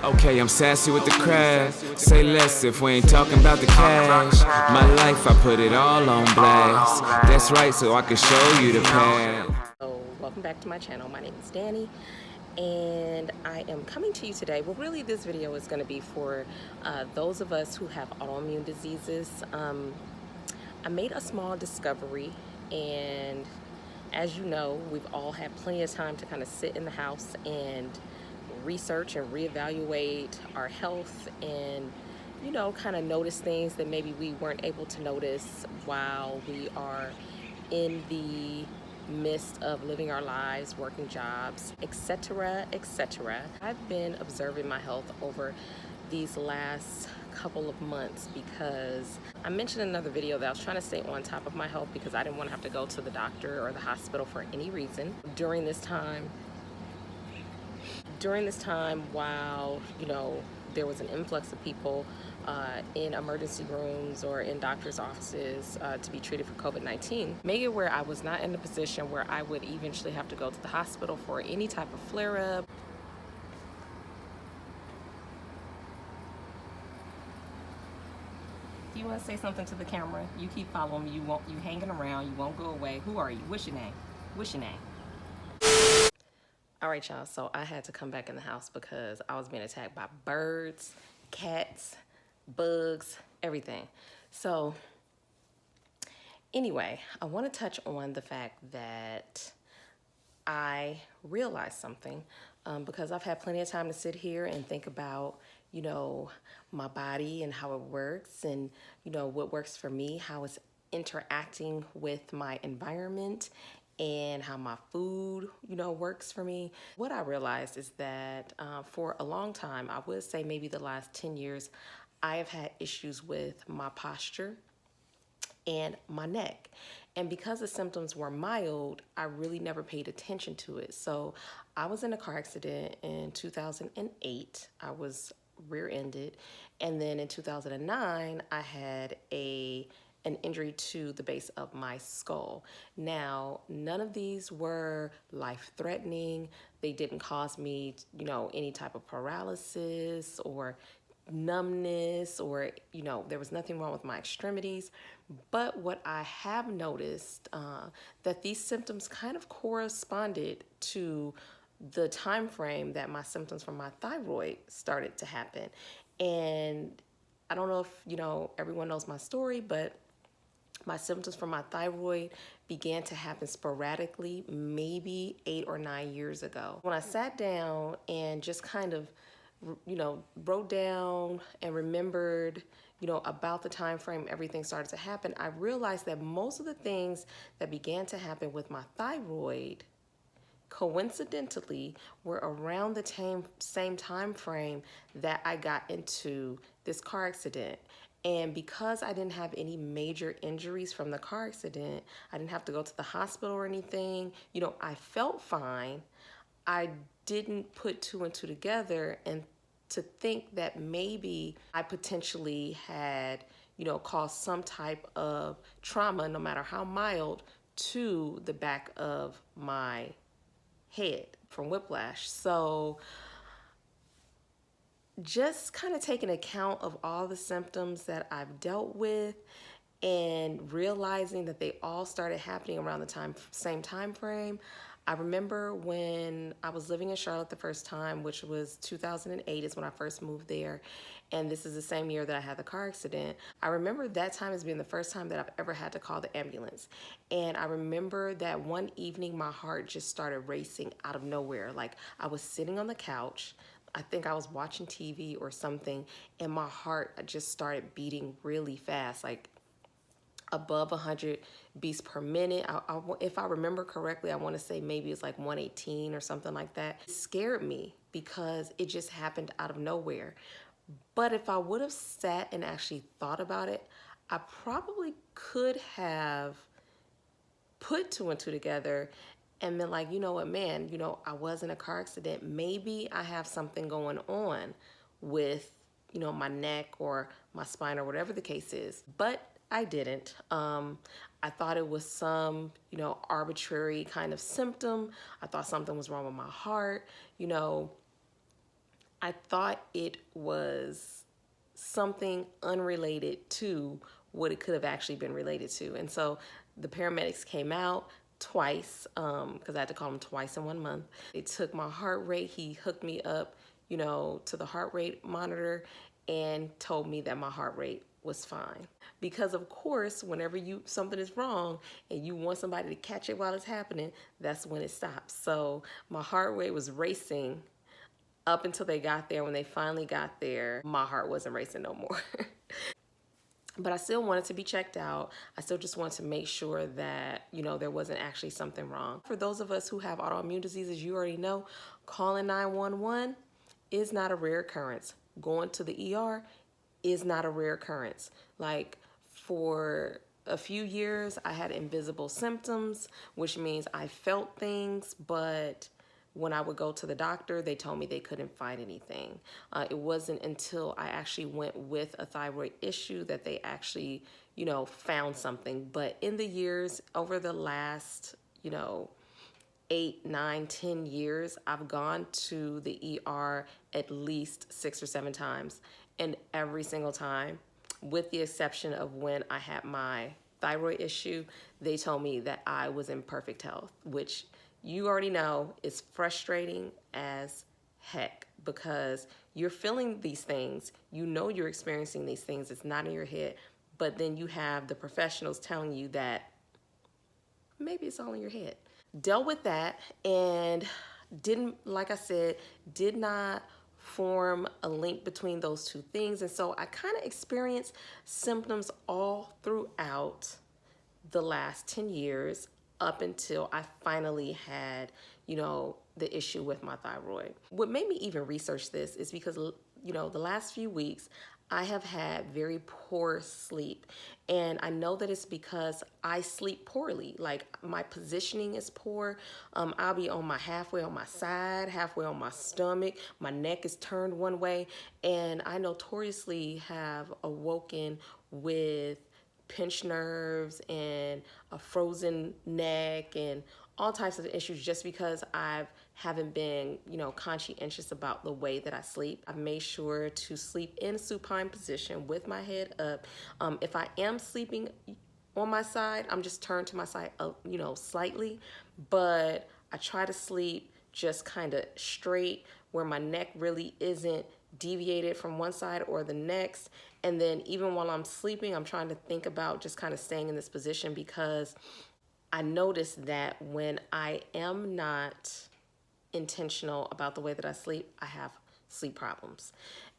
Okay, I'm sassy with the crowd. Say less if we ain't talking about the cash. My life, I put it all on blast. That's right, so I can show you the path. So welcome back to my channel. My name is Danny, and I am coming to you today. Well, really, this video is going to be for those of us who have autoimmune diseases. I made a small discovery, and as you know, we've all had plenty of time to kind of sit in the house and research and reevaluate our health and, you know, kind of notice things that maybe we weren't able to notice while we are in the midst of living our lives, working jobs, etc., etc. I've been observing my health over these last couple of months because I mentioned in another video that I was trying to stay on top of my health because I didn't want to have to go to the doctor or the hospital for any reason. During this time, while, you know, there was an influx of people in emergency rooms or in doctor's offices to be treated for COVID-19, made it where I was not in a position where I would eventually have to go to the hospital for any type of flare-up. Do you want to say something to the camera? You keep following me. You hanging around. You won't go away. Who are you? What's your name? What's your name? All right, y'all, so I had to come back in the house because I was being attacked by birds, cats, bugs, everything. So anyway, I want to touch on the fact that I realized something because I've had plenty of time to sit here and think about, you know, my body and how it works and, you know, what works for me, how it's interacting with my environment and how my food, you know, works for me. What I realized is that for a long time, I would say maybe the last 10 years, I have had issues with my posture and my neck. And because the symptoms were mild, I really never paid attention to it. So I was in a car accident in 2008. I was rear-ended. And then in 2009, I had an injury to the base of my skull. Now, none of these were life-threatening. They didn't cause me, you know, any type of paralysis or numbness or, you know, there was nothing wrong with my extremities. But what I have noticed that these symptoms kind of corresponded to the time frame that my symptoms from my thyroid started to happen. And I don't know if, you know, everyone knows my story, but my symptoms from my thyroid began to happen sporadically maybe 8 or 9 years ago. When I sat down and just kind of, you know, wrote down and remembered, you know, about the time frame everything started to happen, I realized that most of the things that began to happen with my thyroid coincidentally were around the same time frame that I got into this car accident. And because I didn't have any major injuries from the car accident, I didn't have to go to the hospital or anything, you know, I felt fine. I didn't put two and two together and to think that maybe I potentially had, you know, caused some type of trauma, no matter how mild, to the back of my head from whiplash. So just kind of taking account of all the symptoms that I've dealt with and realizing that they all started happening around the same time frame. I remember when I was living in Charlotte the first time, which was 2008 is when I first moved there. And this is the same year that I had the car accident. I remember that time as being the first time that I've ever had to call the ambulance. And I remember that one evening, my heart just started racing out of nowhere. Like I was sitting on the couch, I think I was watching TV or something, and my heart just started beating really fast, like above 100 beats per minute. If I remember correctly, I want to say maybe it's like 118 or something like that. It scared me because it just happened out of nowhere. But if I would have sat and actually thought about it, I probably could have put two and two together and been like, you know what, man, you know, I was in a car accident. Maybe I have something going on with, you know, my neck or my spine or whatever the case is. But I didn't. I thought it was some, you know, arbitrary kind of symptom. I thought something was wrong with my heart. You know, I thought it was something unrelated to what it could have actually been related to. And so the paramedics came out twice, because I had to call them twice in 1 month. They took my heart rate. He hooked me up, to the heart rate monitor and told me that my heart rate was fine. Because of course, whenever something is wrong and you want somebody to catch it while it's happening, that's when it stops. So my heart rate was racing up until they got there. When they finally got there, my heart wasn't racing no more. But I still wanted to be checked out. I still just wanted to make sure that, there wasn't actually something wrong. For those of us who have autoimmune diseases, you already know, calling 911 is not a rare occurrence. Going to the ER is not a rare occurrence. Like, for a few years, I had invisible symptoms, which means I felt things, but when I would go to the doctor, they told me they couldn't find anything. It wasn't until I actually went with a thyroid issue that they actually, found something. But in the years, over the last, 8, 9, 10 years, I've gone to the ER at least 6 or 7 times. And every single time, with the exception of when I had my thyroid issue, they told me that I was in perfect health, which you already know is frustrating as heck, because you're feeling these things, you're experiencing these things, it's not in your head, but then you have the professionals telling you that maybe it's all in your head. Dealt with that and like I said, did not form a link between those two things. And so I kind of experienced symptoms all throughout the last 10 years up until I finally had, the issue with my thyroid. What made me even research this is because, the last few weeks, I have had very poor sleep. And I know that it's because I sleep poorly. Like, my positioning is poor. I'll be halfway on my side, halfway on my stomach. My neck is turned one way. And I notoriously have awoken with pinched nerves and a frozen neck and all types of issues, just because I haven't been, conscientious about the way that I sleep. I've made sure to sleep in supine position with my head up. If I am sleeping on my side, I'm just turned to my side, slightly, but I try to sleep just kind of straight where my neck really isn't deviated from one side or the next. And then even while I'm sleeping, I'm trying to think about just kind of staying in this position, because I noticed that when I am not intentional about the way that I sleep, I have sleep problems.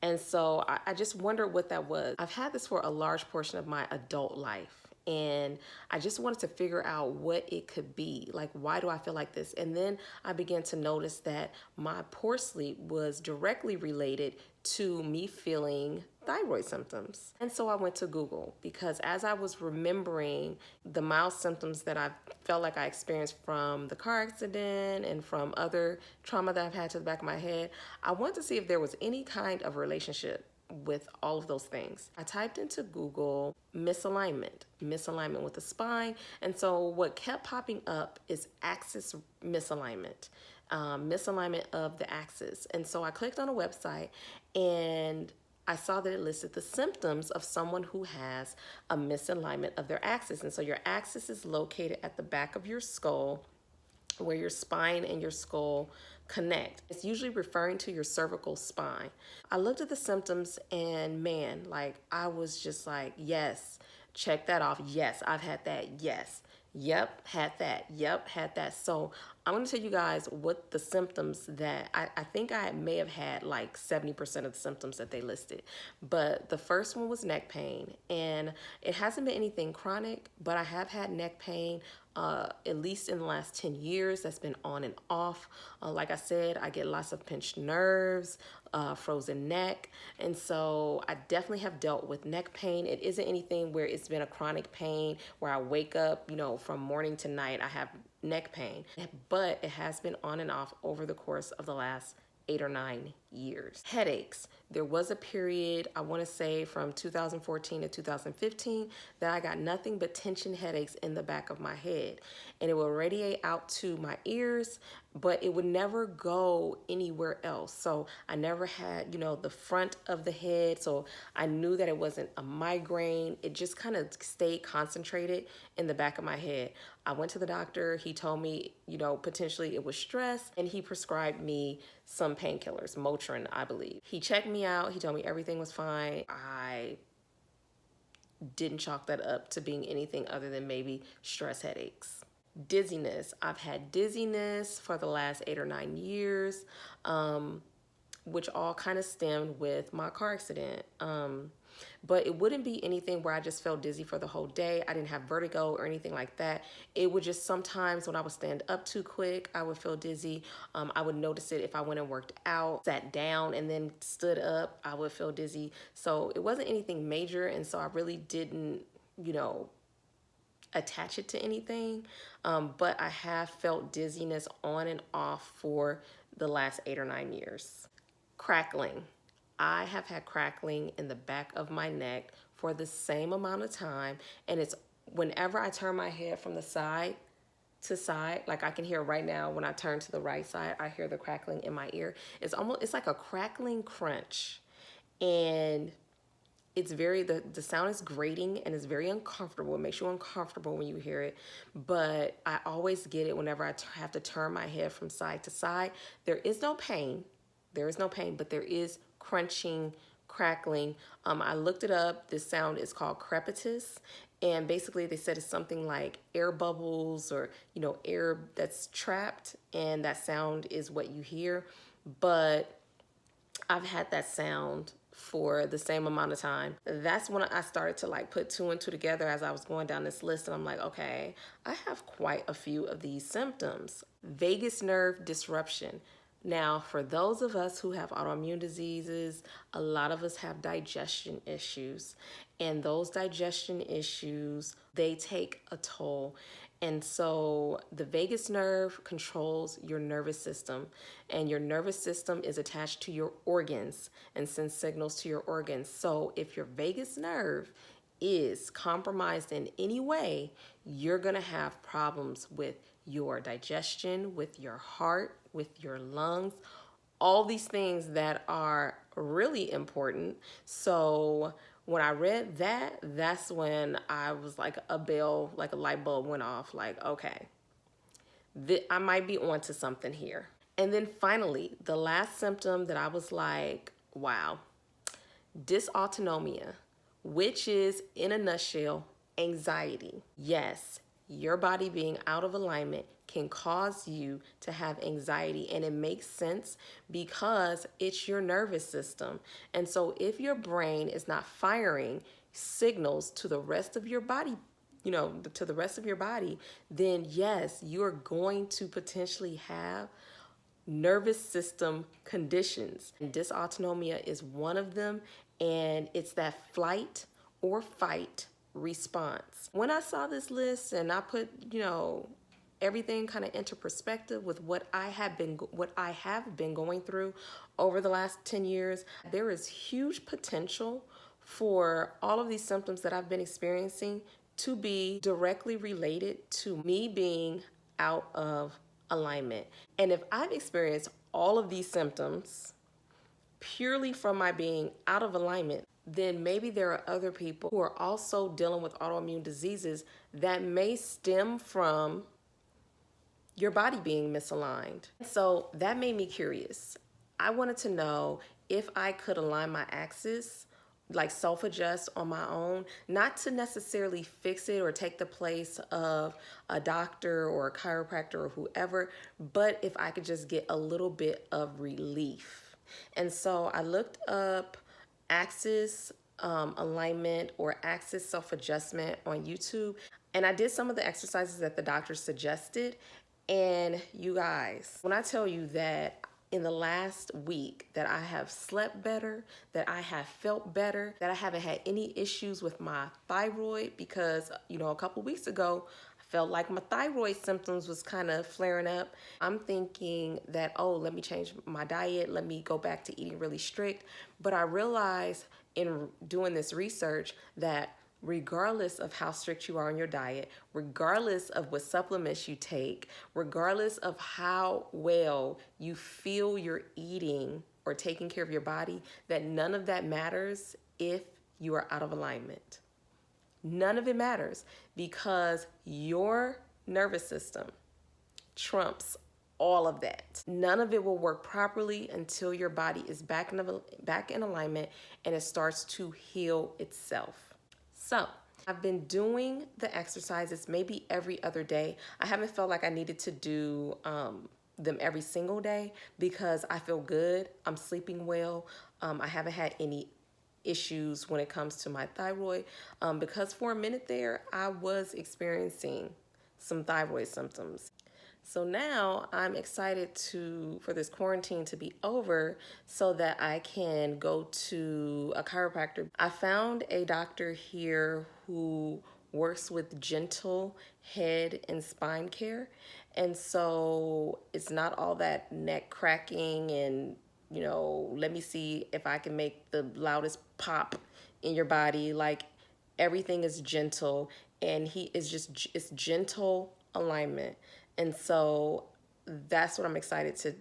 And so I just wondered what that was. I've had this for a large portion of my adult life, and I just wanted to figure out what it could be. Like, why do I feel like this? And then I began to notice that my poor sleep was directly related to me feeling thyroid symptoms. And so I went to Google, because as I was remembering the mild symptoms that I felt like I experienced from the car accident and from other trauma that I've had to the back of my head, I wanted to see if there was any kind of relationship with all of those things. I typed into Google misalignment with the spine. And so what kept popping up is axis misalignment. Misalignment of the axis. And so I clicked on a website and I saw that it listed the symptoms of someone who has a misalignment of their axis. And so your axis is located at the back of your skull, where your spine and your skull connect. It's usually referring to your cervical spine. I looked at the symptoms and man, like, I was just like, yes, check that off. Yes, I've had that. Yes. Yep, had that. Yep, had that. So I'm going to tell you guys what the symptoms that I think I may have had like 70% of the symptoms that they listed. But the first one was neck pain. And it hasn't been anything chronic, but I have had neck pain at least in the last 10 years. That's been on and off. Like I said, I get lots of pinched nerves, frozen neck. And so I definitely have dealt with neck pain. It isn't anything where it's been a chronic pain where I wake up, from morning to night, I have neck pain, but it has been on and off over the course of the last 8 or 9 years. Headaches, There was a period, I want to say from 2014 to 2015, that I got nothing but tension headaches in the back of my head. And it would radiate out to my ears, but it would never go anywhere else. So I never had, the front of the head. So I knew that it wasn't a migraine. It just kind of stayed concentrated in the back of my head. I went to the doctor. He told me, potentially it was stress, and he prescribed me some painkillers, Motrin, I believe. He checked me out. He told me everything was fine. I didn't chalk that up to being anything other than maybe stress headaches. Dizziness. I've had dizziness for the last 8 or 9 years, which all kind of stemmed with my car accident. But it wouldn't be anything where I just felt dizzy for the whole day. I didn't have vertigo or anything like that. It would just sometimes when I would stand up too quick, I would feel dizzy. I would notice it if I went and worked out, sat down and then stood up, I would feel dizzy. So it wasn't anything major. And so I really didn't, attach it to anything. But I have felt dizziness on and off for the last 8 or 9 years. Crackling. I have had crackling in the back of my neck for the same amount of time. And it's whenever I turn my head from the side to side, like I can hear right now when I turn to the right side, I hear the crackling in my ear. It's like a crackling crunch. And it's the sound is grating and it's very uncomfortable. It makes you uncomfortable when you hear it. But I always get it whenever I have to turn my head from side to side. There is no pain. There is no pain, but there is crunching, crackling. I looked it up. This sound is called crepitus. And basically they said it's something like air bubbles or, air that's trapped. And that sound is what you hear. But I've had that sound for the same amount of time. That's when I started to put 2 and 2 together as I was going down this list. And I'm like, okay, I have quite a few of these symptoms. Vagus nerve disruption. Now, for those of us who have autoimmune diseases, a lot of us have digestion issues. And those digestion issues, they take a toll. And so the vagus nerve controls your nervous system. And your nervous system is attached to your organs and sends signals to your organs. So if your vagus nerve is compromised in any way, you're going to have problems with your digestion, with your heart, with your lungs, all these things that are really important. So when I read that, that's when I was like a light bulb went off, like, okay, I might be onto something here. And then finally, the last symptom that I was like, wow, dysautonomia, which is in a nutshell, anxiety. Yes, your body being out of alignment can cause you to have anxiety, and it makes sense because it's your nervous system. And so if your brain is not firing signals to the rest of your body, then yes, you're going to potentially have nervous system conditions. And dysautonomia is one of them, and it's that flight or fight response. When I saw this list and I put, everything kind of into perspective with what I have been going through over the last 10 years, there is huge potential for all of these symptoms that I've been experiencing to be directly related to me being out of alignment. And if I've experienced all of these symptoms purely from my being out of alignment, then maybe there are other people who are also dealing with autoimmune diseases that may stem from your body being misaligned. So that made me curious. I wanted to know if I could align my axis, like self-adjust on my own, not to necessarily fix it or take the place of a doctor or a chiropractor or whoever, but if I could just get a little bit of relief. And so I looked up axis alignment or axis self-adjustment on YouTube, and I did some of the exercises that the doctor suggested. And you guys, when I tell you that in the last week that I have slept better, that I have felt better, that I haven't had any issues with my thyroid, because a couple weeks ago I felt like my thyroid symptoms was kind of flaring up. I'm thinking that, oh, let me change my diet. Let me go back to eating really strict. But I realized in doing this research that regardless of how strict you are on your diet, regardless of what supplements you take, regardless of how well you feel you're eating or taking care of your body, that none of that matters if you are out of alignment. None of it matters because your nervous system trumps all of that. None of it will work properly until your body is back in alignment and it starts to heal itself. So I've been doing the exercises maybe every other day. I haven't felt like I needed to do them every single day because I feel good. I'm sleeping well. I haven't had any issues when it comes to my thyroid because for a minute there, I was experiencing some thyroid symptoms. So now I'm excited for this quarantine to be over so that I can go to a chiropractor. I found a doctor here who works with gentle head and spine care. And so it's not all that neck cracking and, let me see if I can make the loudest pop in your body. Like everything is gentle and it's gentle alignment. And so that's what I'm excited to,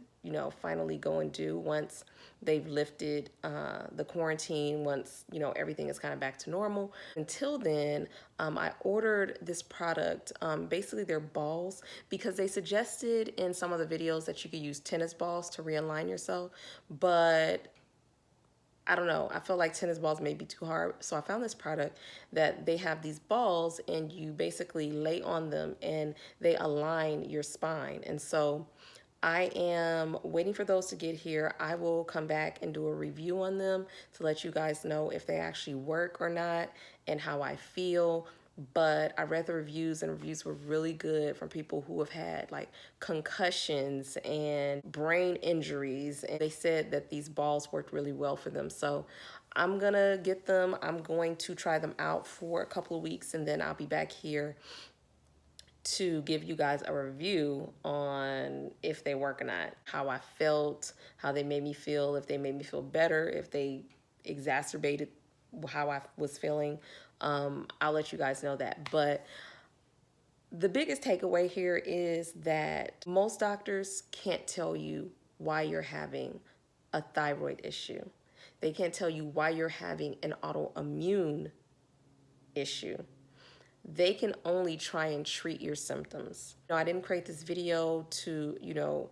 finally go and do once they've lifted the quarantine, once, everything is kind of back to normal. Until then, I ordered this product. Basically, they're balls because they suggested in some of the videos that you could use tennis balls to realign yourself. But I don't know. I feel like tennis balls may be too hard. So I found this product that they have these balls and you basically lay on them and they align your spine. And so I am waiting for those to get here. I will come back and do a review on them to let you guys know if they actually work or not and how I feel. But I read the reviews and reviews were really good from people who have had like concussions and brain injuries. And they said that these balls worked really well for them. So I'm gonna get them. I'm going to try them out for a couple of weeks and then I'll be back here to give you guys a review on if they work or not, how I felt, how they made me feel, if they made me feel better, if they exacerbated how I was feeling. I'll let you guys know that. But the biggest takeaway here is that most doctors can't tell you why you're having a thyroid issue. They can't tell you why you're having an autoimmune issue. They can only try and treat your symptoms. I didn't create this video to,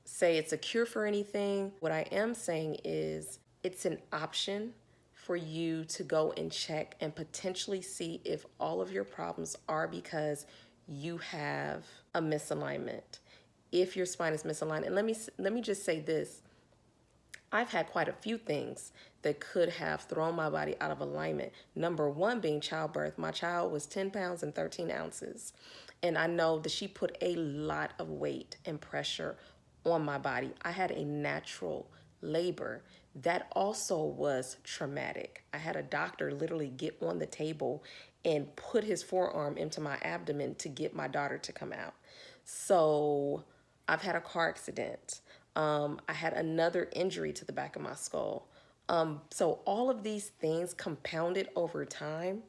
say it's a cure for anything. What I am saying is it's an option for you to go and check and potentially see if all of your problems are because you have a misalignment. If your spine is misaligned, and let me just say this. I've had quite a few things that could have thrown my body out of alignment. Number one being childbirth. My child was 10 pounds and 13 ounces. And I know that she put a lot of weight and pressure on my body. I had a natural labor. That also was traumatic. I had a doctor literally get on the table and put his forearm into my abdomen to get my daughter to come out. So I've had a car accident. I had another injury to the back of my skull. So all of these things compounded over time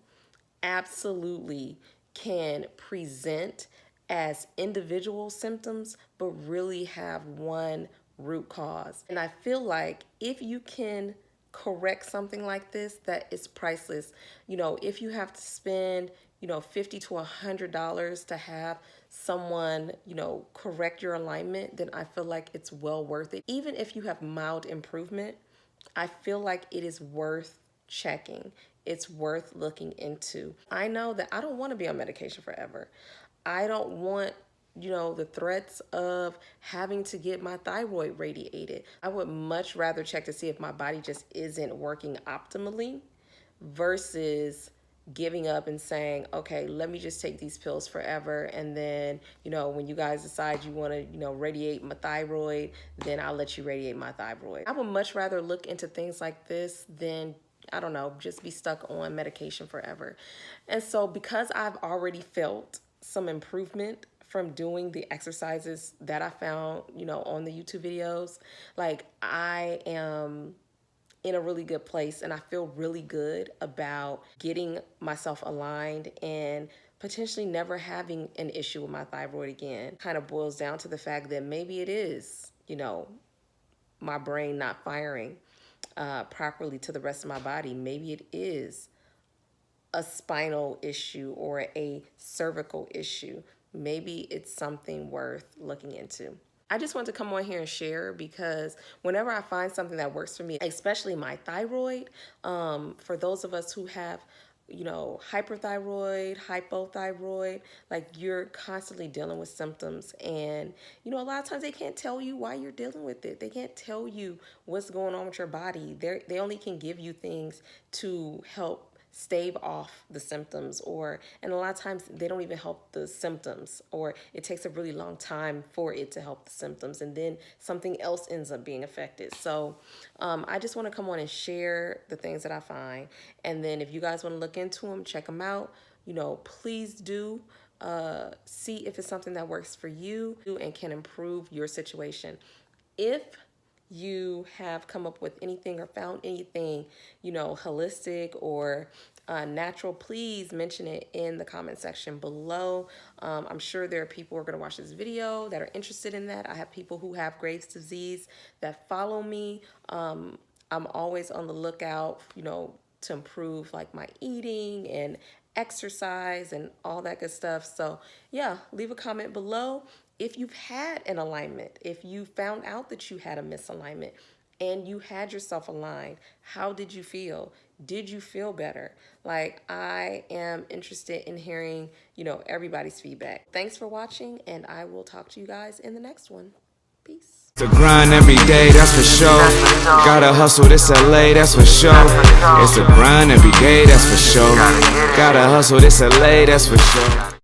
absolutely can present as individual symptoms, but really have one root cause. And I feel like if you can correct something like this, that is priceless. If you have to spend, $50 to $100 to have someone, correct your alignment, then I feel like it's well worth it. Even if you have mild improvement, I feel like it is worth checking. It's worth looking into. I know that I don't want to be on medication forever. I don't want the threats of having to get my thyroid radiated. I would much rather check to see if my body just isn't working optimally versus giving up and saying, okay, let me just take these pills forever. And then, when you guys decide you want to, radiate my thyroid, then I'll let you radiate my thyroid. I would much rather look into things like this than, I don't know, just be stuck on medication forever. And so because I've already felt some improvement from doing the exercises that I found, on the YouTube videos. Like, I am in a really good place and I feel really good about getting myself aligned and potentially never having an issue with my thyroid again. Kind of boils down to the fact that maybe it is, my brain not firing properly to the rest of my body. Maybe it is a spinal issue or a cervical issue. Maybe it's something worth looking into. I just want to come on here and share because whenever I find something that works for me, especially my thyroid, for those of us who have, hyperthyroid, hypothyroid, like you're constantly dealing with symptoms. And, a lot of times they can't tell you why you're dealing with it. They can't tell you what's going on with your body. They only can give you things to help stave off the symptoms, and a lot of times they don't even help the symptoms, or it takes a really long time for it to help the symptoms, and then something else ends up being affected. So I just want to come on and share the things that I find, and then if you guys want to look into them, check them out, please do see if it's something that works for you and can improve your situation. If you have come up with anything or found anything, holistic or natural, please mention it in the comment section below. I'm sure there are people who are going to watch this video that are interested in that. I have people who have Graves' disease that follow me. I'm always on the lookout, to improve like my eating and exercise and all that good stuff. So yeah, leave a comment below if you've had an alignment, if you found out that you had a misalignment and you had yourself aligned. How did you feel? Did you feel better? Like, I am interested in hearing, everybody's feedback. Thanks for watching, and I will talk to you guys in the next one. Peace. It's a grind every day, that's for sure. Gotta hustle, this LA, that's for sure. It's a grind every day, that's for sure. Gotta hustle, this LA, that's for sure.